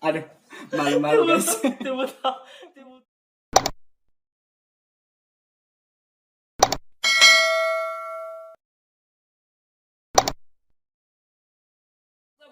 Aduh, malu-malu guys.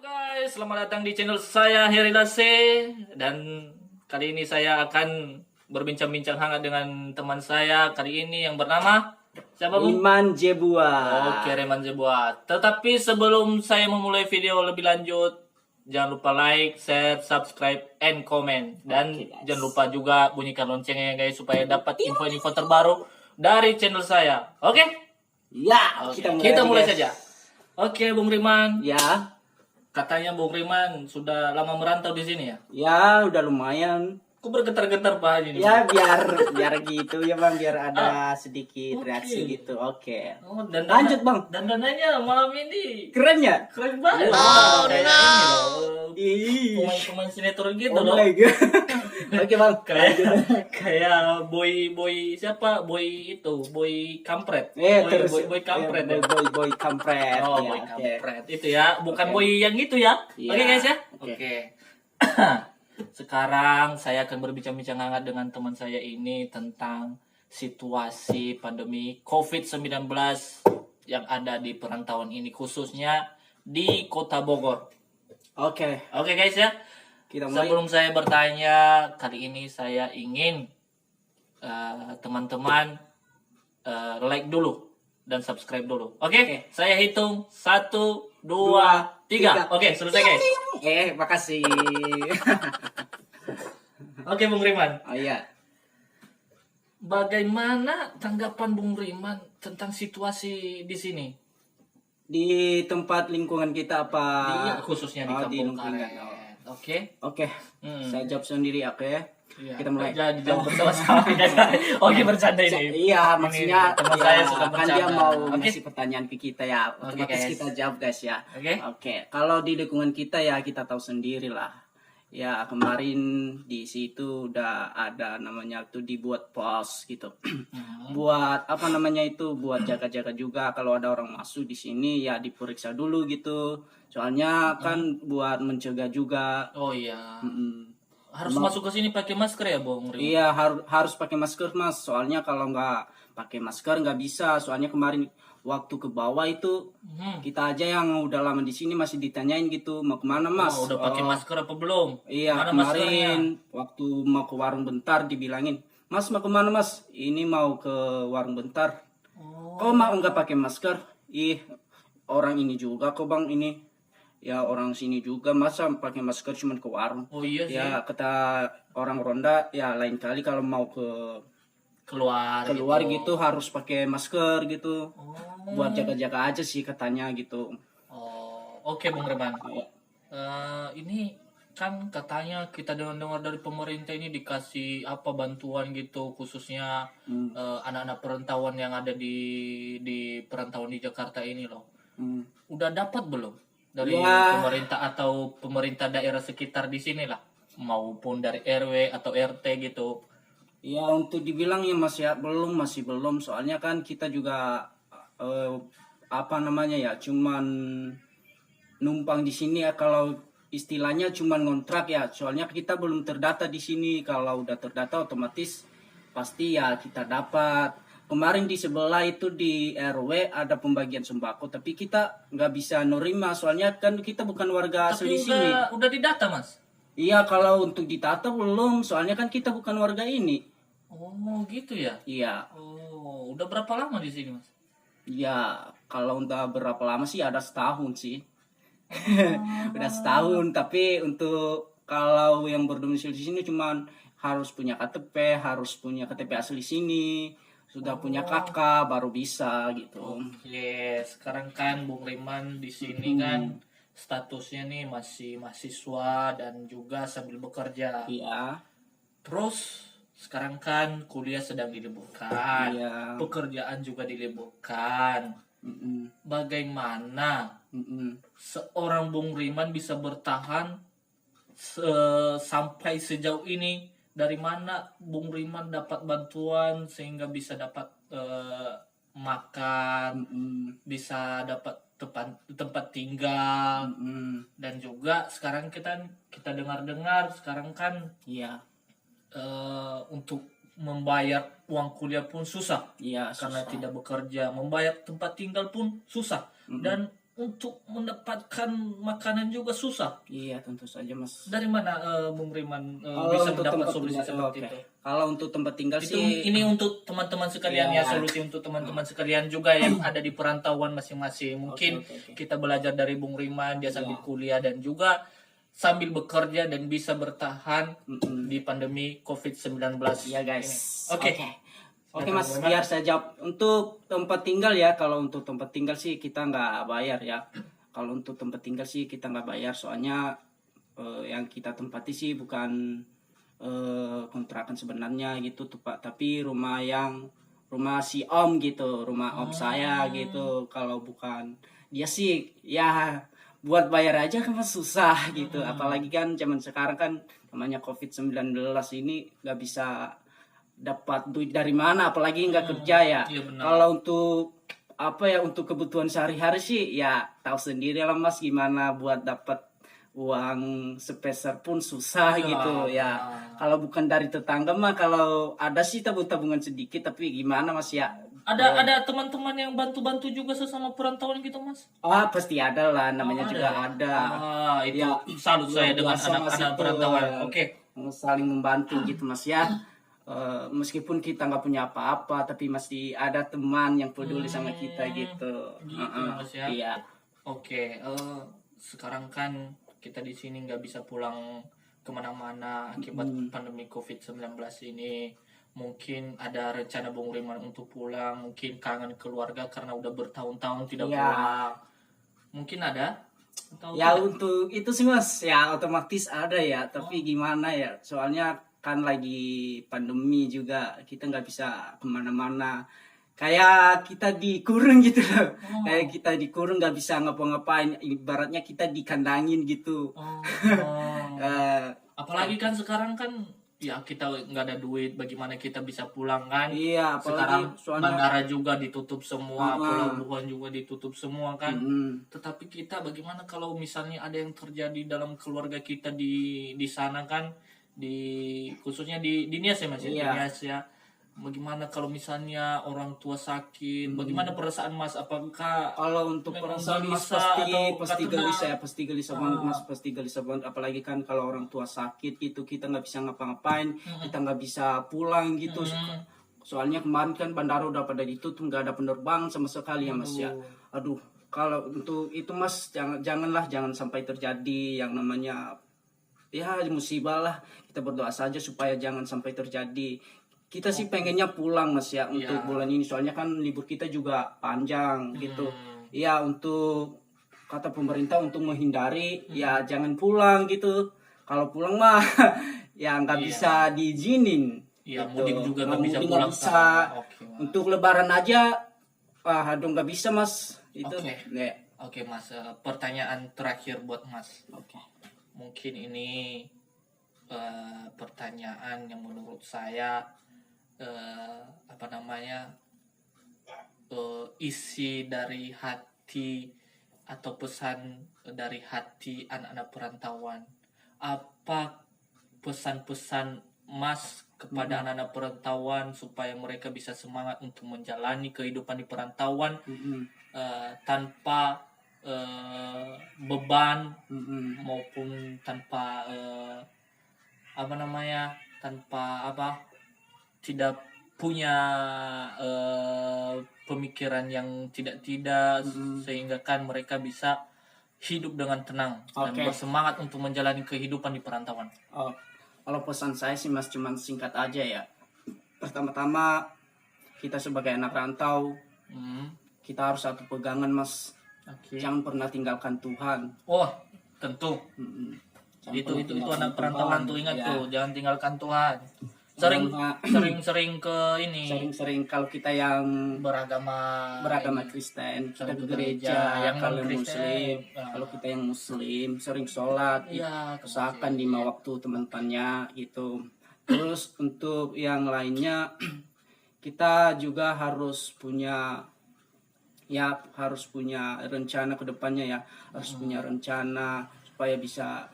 Guys, selamat datang di channel saya Heri Lase, dan kali ini saya akan berbincang-bincang hangat dengan teman saya kali ini yang bernama siapa, Bung? Iman Jebua. Oke, Reman Jebua. Tetapi sebelum saya memulai video lebih lanjut, jangan lupa like, share, subscribe, and comment. Dan Oke, guys. jangan lupa juga bunyikan loncengnya guys supaya dapat info-info terbaru dari channel saya. Oke? Ya, Oke, kita kita mulai guys. saja. Oke, Bung Riman. Ya, Katanya Bung Riman sudah lama merantau di sini ya? ya udah lumayan. Kok bergetar-getar Pak ini? Ya biar gitu ya Bang, biar ada sedikit oke. reaksi gitu. Oke. Oh, dan Lanjut, Bang. dandananya malam ini Keren ya? keren banget. Oh, Kayak ini loh. Ih. Pemain-pemain sinetron gitu Oh loh. my god. Oke, Bang. Kayak boy siapa? Boy kampret. Terus boy kampret ya. boy kampret. Oh, Ya, boy oke. kampret. Itu ya, bukan Oke. boy yang gitu ya. Iya. Oke guys ya. Oke. Oke. Sekarang saya akan berbincang-bincang hangat dengan teman saya ini tentang situasi pandemi COVID-19 yang ada di perantauan ini, khususnya di Kota Bogor. Oke, Oke guys ya. kita mulai. Sebelum saya bertanya, kali ini saya ingin teman-teman like dulu dan subscribe dulu. Oke? Saya hitung 1, 2, 3. Oke, selesai guys. Makasih. Oke, Bung Riman. Oh iya. Bagaimana tanggapan Bung Riman tentang situasi di sini? Di tempat lingkungan kita apa? Khususnya di Oh, di Kampung lingkungan. Karet. Oke. Oke. Saya jawab sendiri, oke. Iya. Kita mulai. Jadi jawab bersama-sama. Oke, bercanda ini. Iya, maksudnya teman ya, saya suka kan dia bercanda. mau Oke. ngasih pertanyaan ke kita ya. Oke, Otomatis guys. kita jawab guys ya. Oke. Oke, kalau di lingkungan kita ya kita tahu sendiri lah. Ya kemarin di situ udah ada namanya tuh dibuat pos gitu. Buat apa namanya itu, buat jaga-jaga juga kalau ada orang masuk di sini ya diperiksa dulu gitu. Soalnya kan buat mencegah juga. Oh iya. Mm-mm. Harus masuk ke sini pakai masker ya, Bung Riman? Iya, harus pakai masker Mas. Soalnya kalau nggak pakai masker nggak bisa. Soalnya kemarin waktu ke bawah itu kita aja yang udah lama di sini masih ditanyain gitu, mau kemana Mas? Oh, udah pakai masker apa belum? Iya, Mana maskernya? kemarin waktu mau ke warung bentar dibilangin, Mas mau kemana Mas? Ini mau ke warung bentar. Oh. Kok mau nggak pakai masker? Ih, orang ini juga kok Bang ini. Ya orang sini juga masa pakai masker cuma ke warung. Oh iya sih. Ya kata orang Ronda ya lain kali kalau mau Keluar gitu harus pakai masker gitu. Oh. Buat jaga-jaga aja sih katanya gitu. Oh, oke Bung Reman. Iya. Ini kan katanya kita dengar dari pemerintah ini dikasih apa bantuan gitu, khususnya anak-anak perantauan yang ada di perantauan di Jakarta ini loh. Udah dapat belum dari Ya. pemerintah atau pemerintah daerah sekitar di sini lah, maupun dari RW atau RT gitu? Ya untuk dibilang ya masih belum soalnya kan kita juga apa namanya ya cuman numpang di sini ya, kalau istilahnya cuman ngontrak ya, soalnya kita belum terdata di sini. Kalau udah terdata otomatis pasti ya kita dapat. Kemarin di sebelah itu di RW ada pembagian sembako tapi kita nggak bisa nerima soalnya kan kita bukan warga asli Tapi sini. udah didata Mas? Iya, kalau untuk ditata belum soalnya kan kita bukan warga ini. Oh gitu ya? Iya. Oh, udah berapa lama di sini Mas? Ya, kalau udah berapa lama sih ada setahun sih. Udah setahun, tapi untuk kalau yang berdomisili di sini cuman harus punya KTP, harus punya KTP asli sini, sudah punya kakak baru bisa gitu. Oke, sekarang kan Bung Riman di sini kan statusnya nih masih mahasiswa dan juga sambil bekerja. Iya. Terus sekarang kan kuliah sedang diliburkan, Iya. pekerjaan juga diliburkan. Mm-mm. Bagaimana Mm-mm. seorang Bung Riman bisa bertahan sampai sejauh ini? Dari mana Bung Riman dapat bantuan sehingga bisa dapat makan, bisa dapat tempat tinggal, Mm-mm. dan juga sekarang kita dengar-dengar sekarang kan Iya, untuk membayar uang kuliah pun susah iya karena susah. tidak bekerja, membayar tempat tinggal pun susah, dan untuk mendapatkan makanan juga susah. Iya, tentu saja Mas. Dari mana Bung Riman Kalau bisa untuk mendapat tempat solusi tinggal, seperti oke. itu? Kalau untuk tempat tinggal Itu sih, ini untuk teman-teman sekalian Iya. ya, solusi untuk teman-teman sekalian juga yang ada di perantauan masing-masing. Mungkin oke. kita belajar dari Bung Riman, dia sambil Iya. kuliah dan juga sambil bekerja dan bisa bertahan Mm-mm. di pandemi COVID-19 Iya guys. ini. Oke. Oke Silakan, Mas, Bung Riman. biar saya jawab. Untuk tempat tinggal ya, kalau untuk tempat tinggal sih kita nggak bayar ya. Kalau untuk tempat tinggal sih kita nggak bayar, soalnya yang kita tempati sih bukan kontrakan sebenarnya gitu tuh Pak, tapi rumah si Om gitu, rumah Om saya gitu. Kalau bukan dia sih ya buat bayar aja kan Mas susah gitu. Apalagi kan zaman sekarang kan namanya COVID-19 ini nggak bisa dapat duit dari mana, apalagi nggak kerja ya. Iya, benar. Kalau untuk apa ya, untuk kebutuhan sehari-hari sih ya tahu sendiri lah Mas, gimana buat dapat uang sepeser pun susah Iya, gitu ya. benar. Kalau bukan dari tetangga mah, kalau ada sih tabung-tabungan sedikit, tapi gimana Mas ya. Ada teman-teman yang bantu-bantu juga sesama perantauan gitu, Mas? Pasti ada lah, namanya juga ada. Itu Ya, salut saya dengan biasa, Mas, anak-anak itu, perantauan. Oke. saling membantu gitu Mas ya. Meskipun kita nggak punya apa-apa, tapi masih ada teman yang peduli sama kita gitu. Gitu, Mas ya. Iya. Oke, sekarang kan kita di sini nggak bisa pulang kemana-mana akibat pandemi COVID-19 ini. Mungkin ada rencana Bung Riman untuk pulang, mungkin kangen keluarga karena udah bertahun-tahun tidak Iya. pulang. Mungkin ada? Atau Ya tidak? untuk itu sih Mas, ya otomatis ada ya. Tapi gimana ya? Soalnya kan lagi pandemi juga, kita nggak bisa kemana-mana. Kayak kita dikurung gitu loh. Kayak kita dikurung, nggak bisa ngapa-ngapain. Ibaratnya kita dikandangin gitu. Oh. Eh, Apalagi kan sekarang kan ya kita nggak ada duit, bagaimana kita bisa pulang kan? iya, Sekarang apalagi soalnya. bandara juga ditutup semua, Ah. pelabuhan juga ditutup semua kan. Tetapi kita bagaimana kalau misalnya ada yang terjadi dalam keluarga kita di sana kan, khususnya di Nias ya Mas ya, di Iya. Nias ya. Bagaimana kalau misalnya orang tua sakit? Bagaimana perasaan Mas? Apakah Kalau untuk memang perasaan Mas gelisah atau pasti karena- gelisah ya, pasti gelisah banget Mas, pasti gelisah banget. Apalagi kan kalau orang tua sakit gitu, kita nggak bisa ngapa-ngapain, kita nggak bisa pulang gitu. Soalnya kemarin kan bandara udah pada ditutup, nggak ada penerbangan sama sekali ya Mas ya. Aduh, kalau untuk itu Mas jangan sampai terjadi yang namanya ya musibah lah. Kita berdoa saja supaya jangan sampai terjadi. Kita sih pengennya pulang Mas ya untuk bulan ini, soalnya kan libur kita juga panjang gitu. Ya untuk kata pemerintah untuk menghindari ya jangan pulang gitu. Kalau pulang mah ya nggak bisa diizinin. Iya, gitu. mudik juga nggak bisa Mudik pulang. bisa. Oke, Mas. Untuk lebaran aja aduh nggak bisa Mas. Itu. Oke. Ya. Oke Mas, pertanyaan terakhir buat Mas. Oke. Mungkin ini pertanyaan yang menurut saya isi dari hati atau pesan dari hati anak-anak perantauan. Apa pesan-pesan Mas kepada anak-anak perantauan supaya mereka bisa semangat untuk menjalani kehidupan di perantauan tanpa beban maupun tanpa tidak punya pemikiran yang tidak sehingga kan mereka bisa hidup dengan tenang dan Oke. bersemangat untuk menjalani kehidupan di perantauan. Oh, kalau pesan saya sih Mas cuman singkat aja ya. Pertama-tama kita sebagai anak rantau kita harus satu pegangan Mas. Oke. Jangan pernah tinggalkan Tuhan. Oh, tentu. Jangan Itu pernah anak tinggalkan perantauan Tuhan. tuh, ingat Ya. tuh, jangan tinggalkan Tuhan. Jangan, Sering ke ini sering-sering kalau kita yang beragama Kristen kita sering ke ke gereja, gereja. Yang kalau non-Kristen, muslim ya. kalau kita yang muslim sering sholat, Iya, usahakan 5 waktu teman-temannya gitu. Terus untuk yang lainnya kita juga harus punya ya harus punya rencana ke depannya ya, harus punya rencana supaya bisa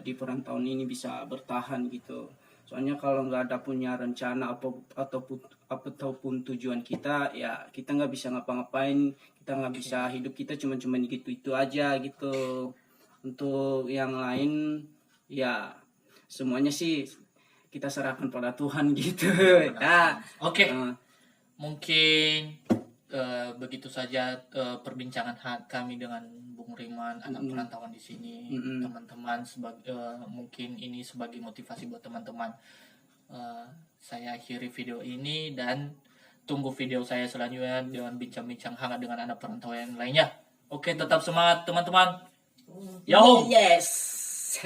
di perantauan ini bisa bertahan gitu. Soalnya kalau nggak ada punya rencana ataupun tujuan kita, ya kita nggak bisa ngapa-ngapain, kita nggak bisa hidup kita cuma gitu itu aja gitu. Untuk yang lain ya semuanya sih kita serahkan pada Tuhan gitu. Ya. Oke. Mungkin begitu saja perbincangan kami dengan Bung Riman, anak perantauan di sini. Teman-teman mungkin ini sebagai motivasi buat teman-teman. Saya akhiri video ini dan tunggu video saya selanjutnya dengan bincang-bincang hangat dengan anak perantauan yang lainnya. Oke, tetap semangat teman-teman. Yo. Yes.